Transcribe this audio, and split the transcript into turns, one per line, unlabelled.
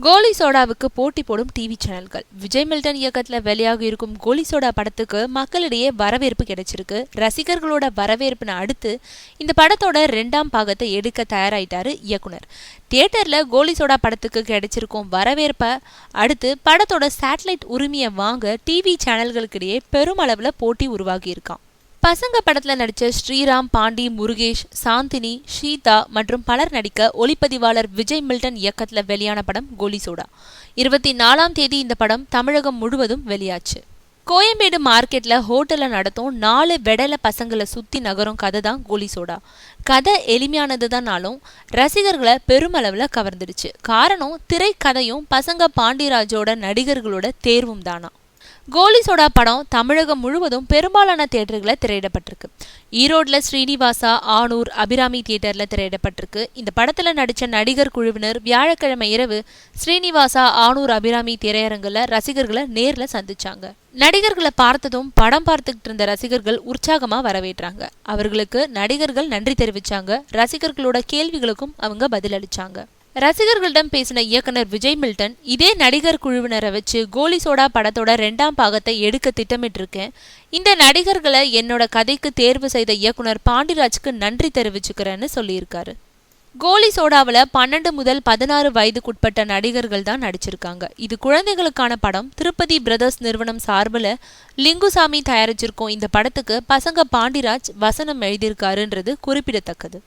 கோலி சோடாவுக்கு போட்டி போடும் டிவி சேனல்கள். விஜய் மில்டன் இயக்கத்துல வெளியாக இருக்கும் கோலி சோடா படத்துக்கு மக்களிடையே வரவேற்பு கிடைச்சிருக்கு. ரசிகர்களோட வரவேற்புன்னு அடுத்து இந்த படத்தோட 2ஆம் பாகத்தை எடுக்க தயாராயிட்டாரு இயக்குனர். தியேட்டர்ல கோலி சோடா படத்துக்கு கிடைச்சிருக்கும் வரவேற்ப அடுத்து படத்தோட சேட்டலைட் உரிமையை வாங்க டிவி சேனல்களுக்கிடையே பெருமளவுல போட்டி உருவாகி இருக்கான். பசங்க படத்துல நடிச்ச ஸ்ரீராம், பாண்டி, முருகேஷ், சாந்தினி, ஷீதா மற்றும் பலர் நடிக்க ஒளிப்பதிவாளர் விஜய் மில்டன் இயக்கத்துல வெளியான படம் கோலி சோடா. 24ஆம் தேதி இந்த படம் தமிழகம் முழுவதும் வெளியாச்சு. கோயம்பேடு மார்க்கெட்ல ஹோட்டல்ல நடத்தும் 4 வெடல பசங்களை சுத்தி நகரும் கதை தான் கோலி சோடா. கதை எளிமையானதுதானாலும் ரசிகர்களை பெருமளவுல கவர்ந்துடுச்சு. காரணம் திரைக்கதையும் பசங்க பாண்டியராஜோட நடிகர்களோட தேர்வும் தானா. கோலி சோடா படம் தமிழகம் முழுவதும் பெரும்பாலான தியேட்டர்களை திரையிடப்பட்டிருக்கு. ஈரோட்ல ஸ்ரீனிவாசா, ஆனூர், அபிராமி தியேட்டர்ல திரையிடப்பட்டிருக்கு. இந்த படத்துல நடிச்ச நடிகர் குழுவினர் வியாழக்கிழமை இரவு ஸ்ரீனிவாசா, ஆனூர், அபிராமி திரையரங்குல ரசிகர்களை நேர்ல சந்திச்சாங்க. நடிகர்களை பார்த்ததும் படம் பார்த்துக்கிட்டு இருந்த ரசிகர்கள் உற்சாகமா வரவேற்றாங்க. அவர்களுக்கு நடிகர்கள் நன்றி தெரிவிச்சாங்க. ரசிகர்களோட கேள்விகளுக்கும் அவங்க பதிலளிச்சாங்க. ரசிகர்களிடம் பேசின இயக்குனர் விஜய் மில்டன், இதே நடிகர் குழுவினரை வச்சு கோலி சோடா படத்தோட 2ஆம் பாகத்தை எடுக்க திட்டமிட்டிருக்கேன். இந்த நடிகர்களை என்னோட கதைக்கு தேர்வு செய்த இயக்குனர் பாண்டிராஜ்க்கு நன்றி தெரிவிச்சுக்கிறேன்னு சொல்லியிருக்காரு. கோலி சோடாவில் 12 முதல் 16 வயதுக்குட்பட்ட நடிகர்கள் தான் நடிச்சிருக்காங்க. இது குழந்தைகளுக்கான படம். திருப்பதி பிரதர்ஸ் நிறுவனம் சார்பில் லிங்குசாமி தயாரிச்சிருக்கோம். இந்த படத்துக்கு பசங்க பாண்டிராஜ் வசனம் எழுதியிருக்காருன்றது குறிப்பிடத்தக்கது.